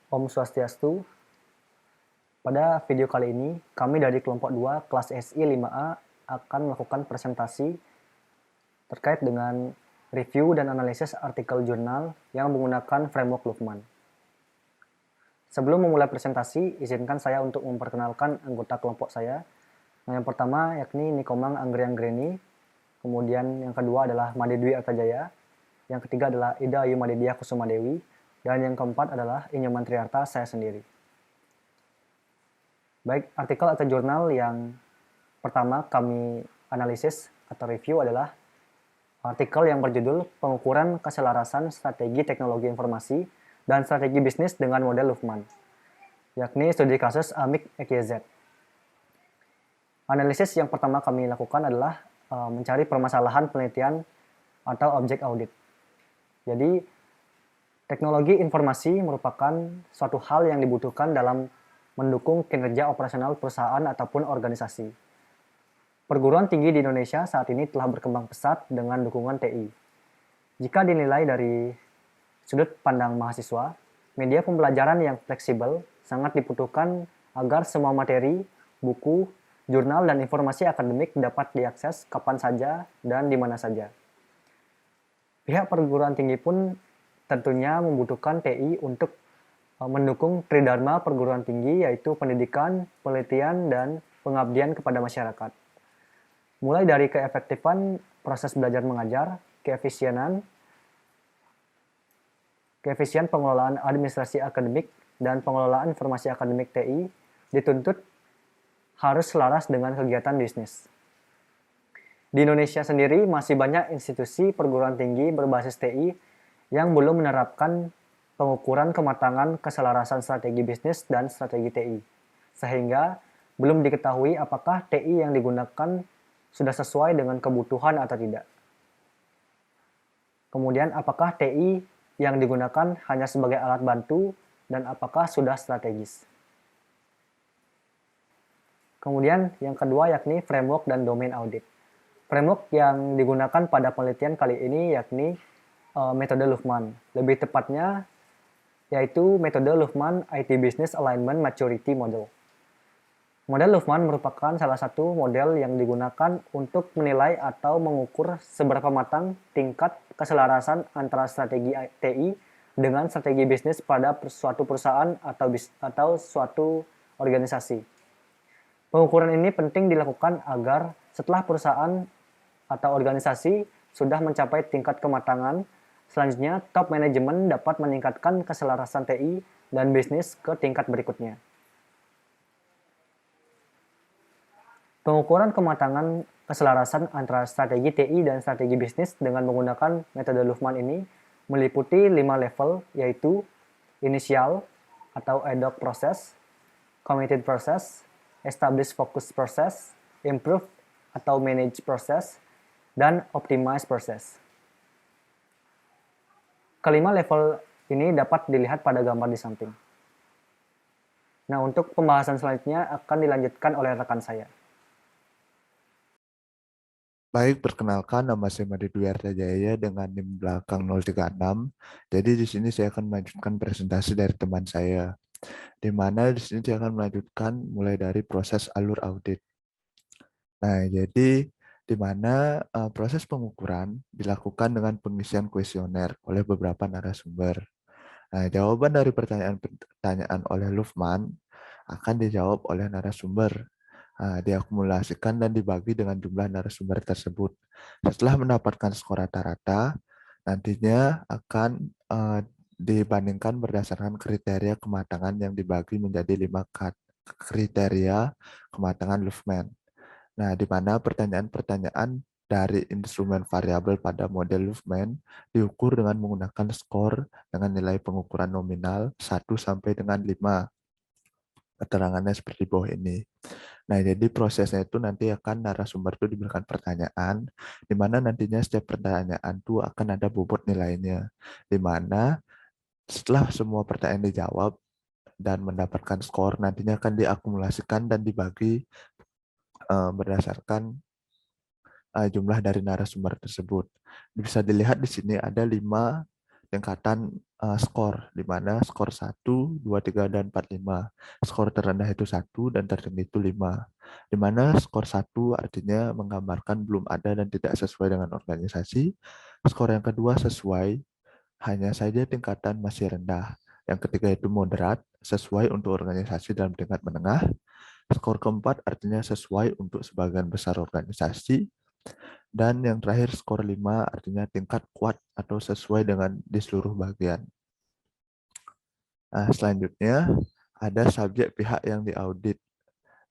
Om Swastiastu. Pada video kali ini, kami dari kelompok 2 kelas SI 5A akan melakukan presentasi terkait dengan review dan analisis artikel jurnal yang menggunakan framework Luhmann. Sebelum memulai presentasi, izinkan saya untuk memperkenalkan anggota kelompok saya. Yang pertama yakni Nikomang Anggrianggreni, kemudian yang kedua adalah Made Dwi Artajaya, yang ketiga adalah Ida Ayu Madidya Kusuma Dewi, dan yang keempat adalah Inyoman Triarta, saya sendiri. Baik, artikel atau jurnal yang pertama kami analisis atau review adalah artikel yang berjudul Pengukuran Keselarasan Strategi Teknologi Informasi dan Strategi Bisnis dengan Model Luhmann, yakni studi kasus Amik EKZ. Analisis yang pertama kami lakukan adalah mencari permasalahan penelitian atau objek audit. Jadi, teknologi informasi merupakan suatu hal yang dibutuhkan dalam mendukung kinerja operasional perusahaan ataupun organisasi. Perguruan tinggi di Indonesia saat ini telah berkembang pesat dengan dukungan TI. Jika dinilai dari sudut pandang mahasiswa, media pembelajaran yang fleksibel sangat dibutuhkan agar semua materi, buku, jurnal, dan informasi akademik dapat diakses kapan saja dan di mana saja. Pihak perguruan tinggi pun tentunya membutuhkan TI untuk mendukung tridharma perguruan tinggi, yaitu pendidikan, penelitian, dan pengabdian kepada masyarakat. Mulai dari keefektifan proses belajar mengajar, keefisienan pengelolaan administrasi akademik, dan pengelolaan informasi akademik TI dituntut harus selaras dengan kegiatan bisnis. Di Indonesia sendiri masih banyak institusi perguruan tinggi berbasis TI yang belum menerapkan pengukuran kematangan keselarasan strategi bisnis dan strategi TI, sehingga belum diketahui apakah TI yang digunakan sudah sesuai dengan kebutuhan atau tidak. Kemudian, apakah TI yang digunakan hanya sebagai alat bantu dan apakah sudah strategis. Kemudian, yang kedua yakni framework dan domain audit. Framework yang digunakan pada penelitian kali ini yakni metode Luhmann. Lebih tepatnya, yaitu metode Luhmann IT Business Alignment Maturity Model. Model Luhmann merupakan salah satu model yang digunakan untuk menilai atau mengukur seberapa matang tingkat keselarasan antara strategi TI dengan strategi bisnis pada suatu perusahaan atau suatu organisasi. Pengukuran ini penting dilakukan agar setelah perusahaan atau organisasi sudah mencapai tingkat kematangan, selanjutnya, top manajemen dapat meningkatkan keselarasan TI dan bisnis ke tingkat berikutnya. Pengukuran kematangan keselarasan antara strategi TI dan strategi bisnis dengan menggunakan metode Luhmann ini meliputi 5 level, yaitu initial atau ad hoc process, committed process, established focus process, improve atau manage process, dan optimize process. Kelima level ini dapat dilihat pada gambar di samping. Nah, untuk pembahasan selanjutnya akan dilanjutkan oleh rekan saya. Baik, perkenalkan nama saya Made Dwi Artajaya dengan NIM belakang 036. Jadi di sini saya akan melanjutkan presentasi dari teman saya. Di mana di sini saya akan melanjutkan mulai dari proses alur audit. Nah, jadi di mana proses pengukuran dilakukan dengan pengisian kuesioner oleh beberapa narasumber. Nah, jawaban dari pertanyaan-pertanyaan oleh Luhmann akan dijawab oleh narasumber. Diakumulasikan dan dibagi dengan jumlah narasumber tersebut. Setelah mendapatkan skor rata-rata, nantinya akan dibandingkan berdasarkan kriteria kematangan yang dibagi menjadi 5 kriteria kematangan Luhmann. Nah, di mana pertanyaan-pertanyaan dari instrumen variabel pada model Luhmann diukur dengan menggunakan skor dengan nilai pengukuran nominal 1 sampai dengan 5. Keterangannya seperti bawah ini. Nah, jadi prosesnya itu nanti akan narasumber itu diberikan pertanyaan, di mana nantinya setiap pertanyaan itu akan ada bobot nilainya, di mana setelah semua pertanyaan dijawab dan mendapatkan skor, nantinya akan diakumulasikan dan dibagi berdasarkan jumlah dari narasumber tersebut. Bisa dilihat di sini ada 5 tingkatan skor, di mana skor 1, 2, 3, dan 4, 5. Skor terendah itu 1 dan tertinggi itu 5. Di mana skor 1 artinya menggambarkan belum ada dan tidak sesuai dengan organisasi. Skor yang kedua sesuai, hanya saja tingkatan masih rendah. Yang ketiga itu moderat, sesuai untuk organisasi dalam tingkat menengah. Skor keempat artinya sesuai untuk sebagian besar organisasi. Dan yang terakhir skor 5 artinya tingkat kuat atau sesuai dengan di seluruh bagian. Nah, selanjutnya ada subjek pihak yang diaudit.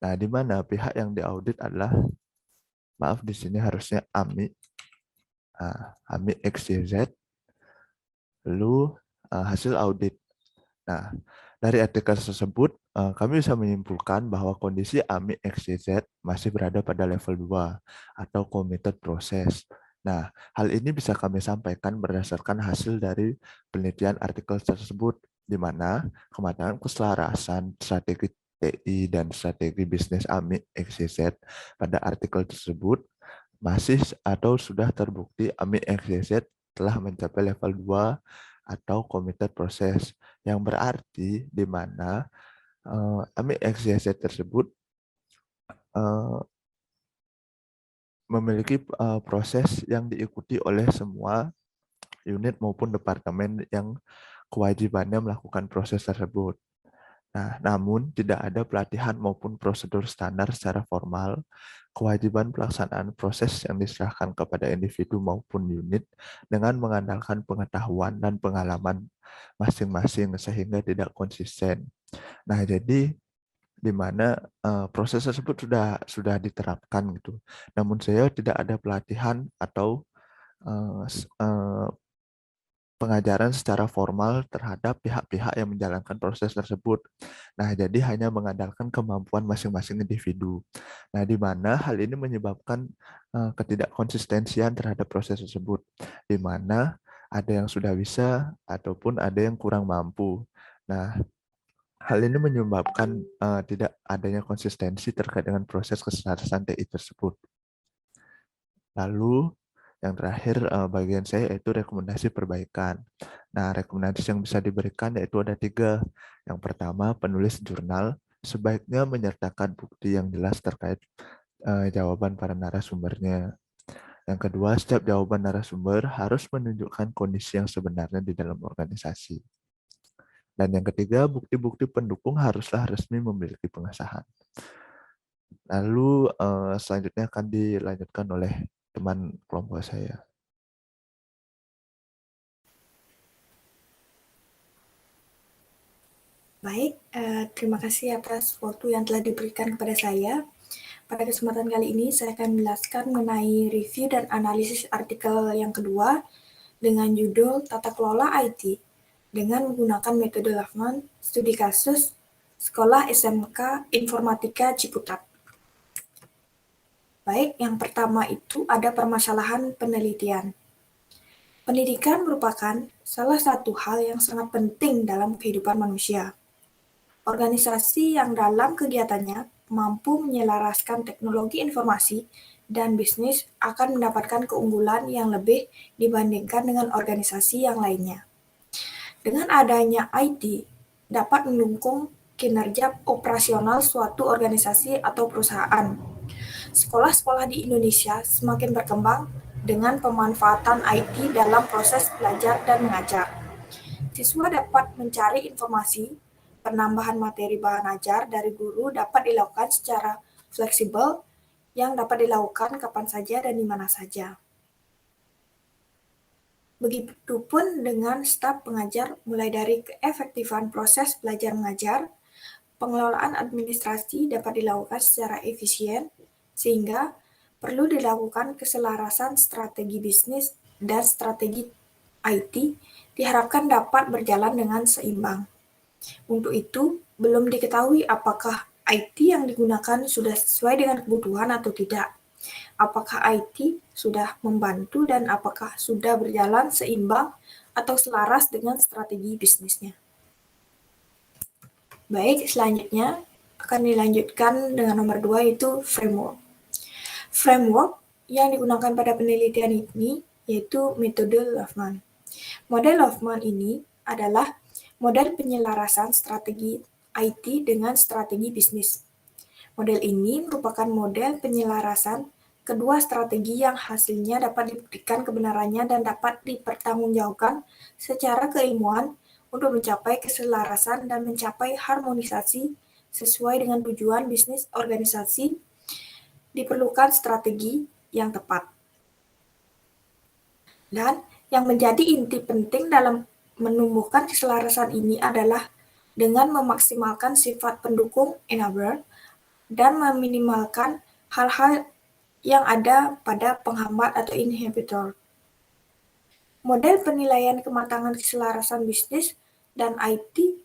Nah, di mana pihak yang diaudit adalah, maaf di sini harusnya AMI. Nah, AMI XYZ, lalu hasil audit. Nah, dari artikel tersebut, kami bisa menyimpulkan bahwa kondisi AMI XYZ masih berada pada level 2 atau committed process. Nah, hal ini bisa kami sampaikan berdasarkan hasil dari penelitian artikel tersebut, di mana kematangan keselarasan strategi TI dan strategi bisnis AMI XYZ pada artikel tersebut masih atau sudah terbukti AMI XYZ telah mencapai level 2 atau committed process, yang berarti di mana AMI XYZ tersebut memiliki proses yang diikuti oleh semua unit maupun departemen yang kewajibannya melakukan proses tersebut. Nah, namun tidak ada pelatihan maupun prosedur standar secara formal. Kewajiban pelaksanaan proses yang diserahkan kepada individu maupun unit dengan mengandalkan pengetahuan dan pengalaman masing-masing sehingga tidak konsisten. Nah, jadi di mana proses tersebut sudah diterapkan gitu. Namun saya tidak ada pelatihan atau pengajaran secara formal terhadap pihak-pihak yang menjalankan proses tersebut. Nah, jadi hanya mengandalkan kemampuan masing-masing individu. Nah, di mana hal ini menyebabkan ketidakkonsistensian terhadap proses tersebut, di mana ada yang sudah bisa ataupun ada yang kurang mampu. Nah, hal ini menyebabkan tidak adanya konsistensi terkait dengan proses keselarasan TI tersebut. Lalu yang terakhir bagian saya yaitu rekomendasi perbaikan. Nah, rekomendasi yang bisa diberikan yaitu ada 3. Yang pertama, penulis jurnal sebaiknya menyertakan bukti yang jelas terkait jawaban para narasumbernya. Yang kedua, setiap jawaban narasumber harus menunjukkan kondisi yang sebenarnya di dalam organisasi. Dan yang ketiga, bukti-bukti pendukung haruslah resmi memiliki pengesahan. Lalu selanjutnya akan dilanjutkan oleh teman kelompok saya. Baik, terima kasih atas waktu yang telah diberikan kepada saya. Pada kesempatan kali ini, saya akan menjelaskan mengenai review dan analisis artikel yang kedua dengan judul Tata Kelola IT dengan menggunakan metode Lafman, studi kasus, Sekolah SMK Informatika Ciputat. Baik, yang pertama itu ada permasalahan penelitian. Pendidikan merupakan salah satu hal yang sangat penting dalam kehidupan manusia. Organisasi yang dalam kegiatannya mampu menyelaraskan teknologi informasi dan bisnis akan mendapatkan keunggulan yang lebih dibandingkan dengan organisasi yang lainnya. Dengan adanya IT, dapat mendukung kinerja operasional suatu organisasi atau perusahaan. Sekolah-sekolah di Indonesia semakin berkembang dengan pemanfaatan IT dalam proses belajar dan mengajar. Siswa dapat mencari informasi, penambahan materi bahan ajar dari guru dapat dilakukan secara fleksibel yang dapat dilakukan kapan saja dan di mana saja. Begitupun dengan staf pengajar mulai dari keefektifan proses belajar mengajar, pengelolaan administrasi dapat dilakukan secara efisien sehingga perlu dilakukan keselarasan strategi bisnis dan strategi IT diharapkan dapat berjalan dengan seimbang. Untuk itu, belum diketahui apakah IT yang digunakan sudah sesuai dengan kebutuhan atau tidak. Apakah IT sudah membantu dan apakah sudah berjalan seimbang atau selaras dengan strategi bisnisnya. Baik, selanjutnya akan dilanjutkan dengan nomor 2 yaitu framework. Framework yang digunakan pada penelitian ini yaitu metode Lafman. Model Hoffman ini adalah model penyelarasan strategi IT dengan strategi bisnis. Model ini merupakan model penyelarasan kedua strategi yang hasilnya dapat dibuktikan kebenarannya dan dapat dipertanggungjawabkan secara keilmuan untuk mencapai keselarasan dan mencapai harmonisasi sesuai dengan tujuan bisnis organisasi. Diperlukan strategi yang tepat. Dan yang menjadi inti penting dalam menumbuhkan keselarasan ini adalah dengan memaksimalkan sifat pendukung enabler dan meminimalkan hal-hal yang ada pada penghambat atau inhibitor. Model penilaian kematangan keselarasan bisnis dan IT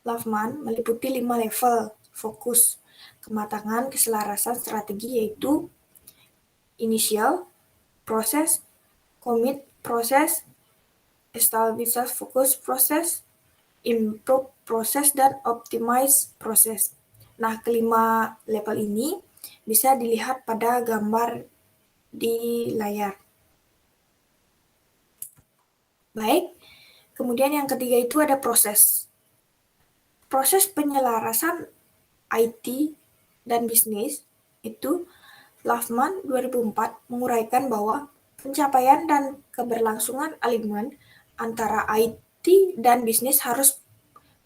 Hoffman meliputi 5 level fokus kematangan keselarasan strategi, yaitu initial, proses, commit proses, establish focus proses, improve proses, dan optimize proses. Nah, kelima level ini bisa dilihat pada gambar di layar. Baik, kemudian yang ketiga itu ada proses. Proses penyelarasan IT dan bisnis itu Hoffman 2004 menguraikan bahwa pencapaian dan keberlangsungan alignment antara IT dan bisnis harus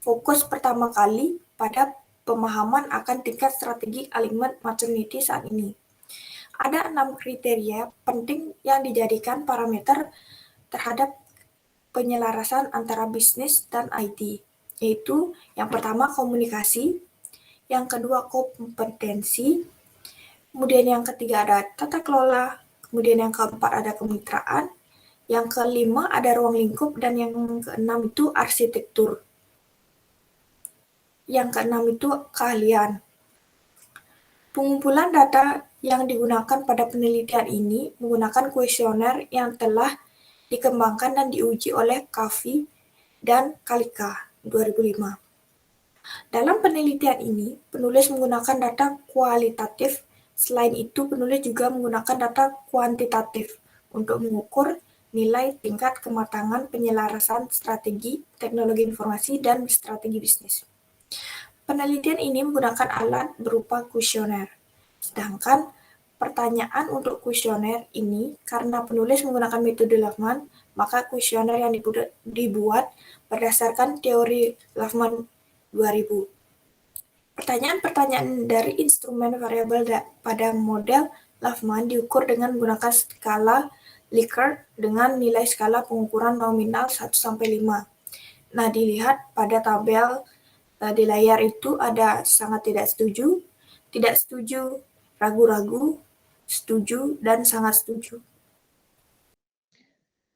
fokus pertama kali pada pemahaman akan tingkat strategi alignment maturity saat ini. Ada 6 kriteria penting yang dijadikan parameter terhadap penyelarasan antara bisnis dan IT, yaitu yang pertama komunikasi, yang kedua kompetensi, kemudian yang ketiga ada tata kelola, kemudian yang keempat ada kemitraan, yang kelima ada ruang lingkup, dan yang keenam itu arsitektur. Yang keenam itu keahlian. Pengumpulan data yang digunakan pada penelitian ini menggunakan kuesioner yang telah dikembangkan dan diuji oleh Kavi dan Kalika 2005. Dalam penelitian ini, penulis menggunakan data kualitatif. Selain itu, penulis juga menggunakan data kuantitatif untuk mengukur nilai tingkat kematangan penyelarasan strategi, teknologi informasi, dan strategi bisnis. Penelitian ini menggunakan alat berupa kuesioner. Sedangkan pertanyaan untuk kuesioner ini, karena penulis menggunakan metode Hoffman, maka kuesioner yang dibuat berdasarkan teori Hoffman 2000. Pertanyaan-pertanyaan dari instrumen variabel pada model Hoffman diukur dengan menggunakan skala Likert dengan nilai skala pengukuran nominal 1-5. Nah, dilihat pada tabel di layar itu ada sangat tidak setuju, ragu-ragu, setuju, dan sangat setuju.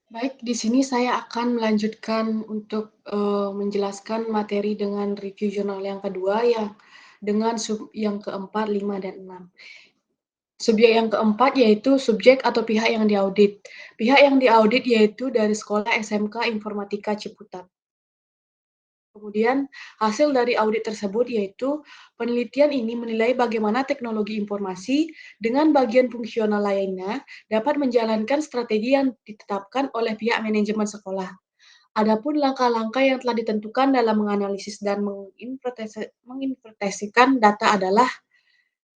Baik, di sini saya akan melanjutkan untuk menjelaskan materi dengan review jurnal yang kedua yang dengan sub yang keempat, 5, dan 6. Subjek yang keempat yaitu subjek atau pihak yang diaudit. Pihak yang diaudit yaitu dari Sekolah SMK Informatika Ciputat. Kemudian hasil dari audit tersebut yaitu penelitian ini menilai bagaimana teknologi informasi dengan bagian fungsional lainnya dapat menjalankan strategi yang ditetapkan oleh pihak manajemen sekolah. Adapun langkah-langkah yang telah ditentukan dalam menganalisis dan menginterpretasikan data adalah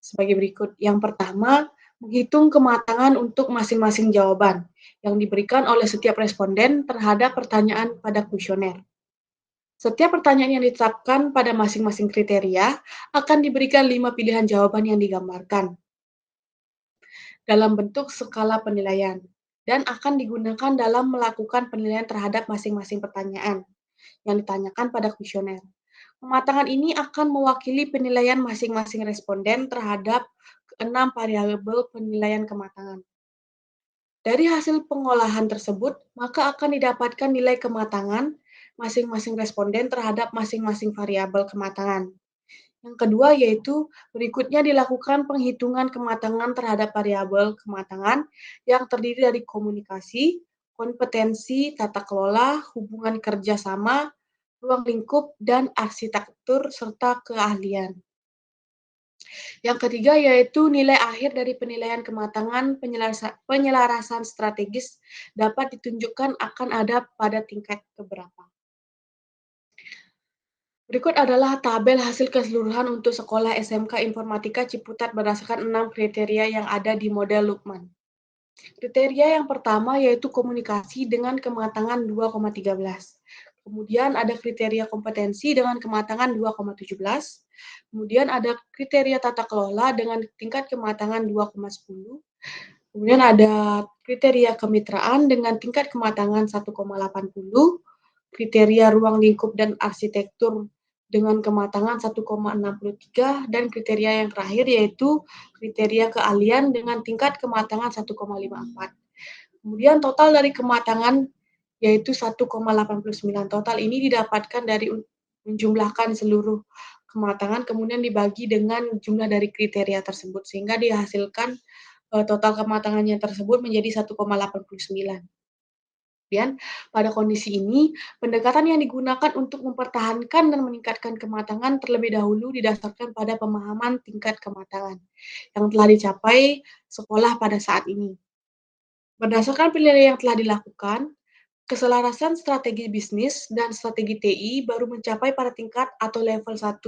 sebagai berikut. Yang pertama, menghitung kematangan untuk masing-masing jawaban yang diberikan oleh setiap responden terhadap pertanyaan pada kuesioner. Setiap pertanyaan yang ditetapkan pada masing-masing kriteria akan diberikan 5 pilihan jawaban yang digambarkan dalam bentuk skala penilaian dan akan digunakan dalam melakukan penilaian terhadap masing-masing pertanyaan yang ditanyakan pada kuesioner. Kematangan ini akan mewakili penilaian masing-masing responden terhadap 6 variabel penilaian kematangan. Dari hasil pengolahan tersebut, maka akan didapatkan nilai kematangan masing-masing responden terhadap masing-masing variabel kematangan. Yang kedua yaitu berikutnya dilakukan penghitungan kematangan terhadap variabel kematangan yang terdiri dari komunikasi, kompetensi, tata kelola, hubungan kerjasama, ruang lingkup, dan arsitektur serta keahlian. Yang ketiga yaitu nilai akhir dari penilaian kematangan penyelarasan strategis dapat ditunjukkan akan ada pada tingkat keberapa. Berikut adalah tabel hasil keseluruhan untuk sekolah SMK Informatika Ciputat berdasarkan 6 kriteria yang ada di model Lukman. Kriteria yang pertama yaitu komunikasi dengan kematangan 2,13. Kemudian ada kriteria kompetensi dengan kematangan 2,17. Kemudian ada kriteria tata kelola dengan tingkat kematangan 2,10. Kemudian ada kriteria kemitraan dengan tingkat kematangan 1,80. Kriteria ruang lingkup dan arsitektur dengan kematangan 1,63 dan kriteria yang terakhir yaitu kriteria keahlian dengan tingkat kematangan 1,54. Kemudian total dari kematangan yaitu 1,89. Total ini didapatkan dari menjumlahkan seluruh kematangan kemudian dibagi dengan jumlah dari kriteria tersebut sehingga dihasilkan total kematangannya tersebut menjadi 1,89. Kemudian, pada kondisi ini, pendekatan yang digunakan untuk mempertahankan dan meningkatkan kematangan terlebih dahulu didasarkan pada pemahaman tingkat kematangan yang telah dicapai sekolah pada saat ini. Berdasarkan penilaian yang telah dilakukan, keselarasan strategi bisnis dan strategi TI baru mencapai pada tingkat atau level 1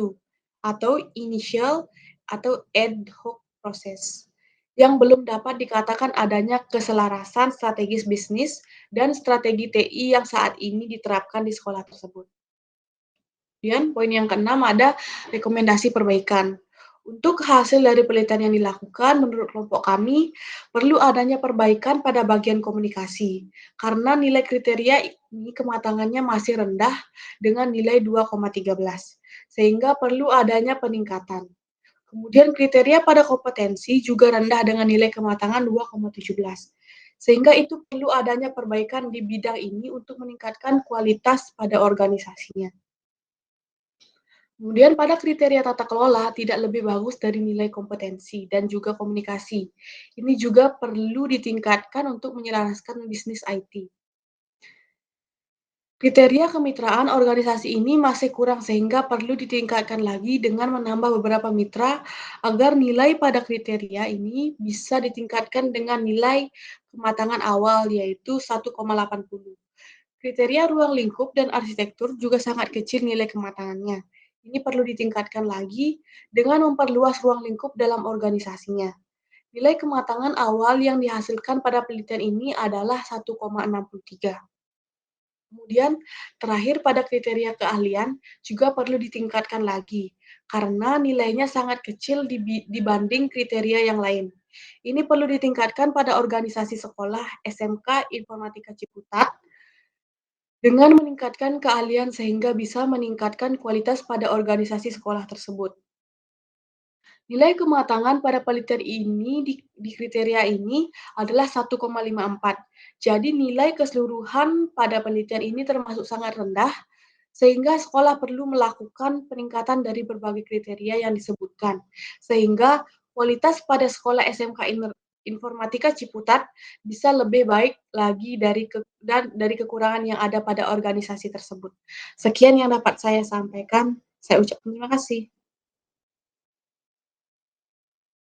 atau initial atau ad hoc process yang belum dapat dikatakan adanya keselarasan strategis bisnis dan strategi TI yang saat ini diterapkan di sekolah tersebut. Kemudian poin yang keenam ada rekomendasi perbaikan. Untuk hasil dari penelitian yang dilakukan, menurut kelompok kami, perlu adanya perbaikan pada bagian komunikasi, karena nilai kriteria ini kematangannya masih rendah dengan nilai 2,13, sehingga perlu adanya peningkatan. Kemudian kriteria pada kompetensi juga rendah dengan nilai kematangan 2,17, sehingga itu perlu adanya perbaikan di bidang ini untuk meningkatkan kualitas pada organisasinya. Kemudian pada kriteria tata kelola tidak lebih bagus dari nilai kompetensi dan juga komunikasi. Ini juga perlu ditingkatkan untuk menyelaraskan bisnis IT. Kriteria kemitraan organisasi ini masih kurang sehingga perlu ditingkatkan lagi dengan menambah beberapa mitra agar nilai pada kriteria ini bisa ditingkatkan dengan nilai kematangan awal yaitu 1,80. Kriteria ruang lingkup dan arsitektur juga sangat kecil nilai kematangannya. Ini perlu ditingkatkan lagi dengan memperluas ruang lingkup dalam organisasinya. Nilai kematangan awal yang dihasilkan pada penelitian ini adalah 1,63. Kemudian terakhir pada kriteria keahlian juga perlu ditingkatkan lagi karena nilainya sangat kecil dibanding kriteria yang lain. Ini perlu ditingkatkan pada organisasi sekolah SMK Informatika Ciputat dengan meningkatkan keahlian sehingga bisa meningkatkan kualitas pada organisasi sekolah tersebut. Nilai kematangan pada penelitian ini di kriteria ini adalah 1,54. Jadi nilai keseluruhan pada penelitian ini termasuk sangat rendah, sehingga sekolah perlu melakukan peningkatan dari berbagai kriteria yang disebutkan. Sehingga kualitas pada sekolah SMK Informatika Ciputat bisa lebih baik lagi dari kekurangan yang ada pada organisasi tersebut. Sekian yang dapat saya sampaikan. Saya ucapkan terima kasih.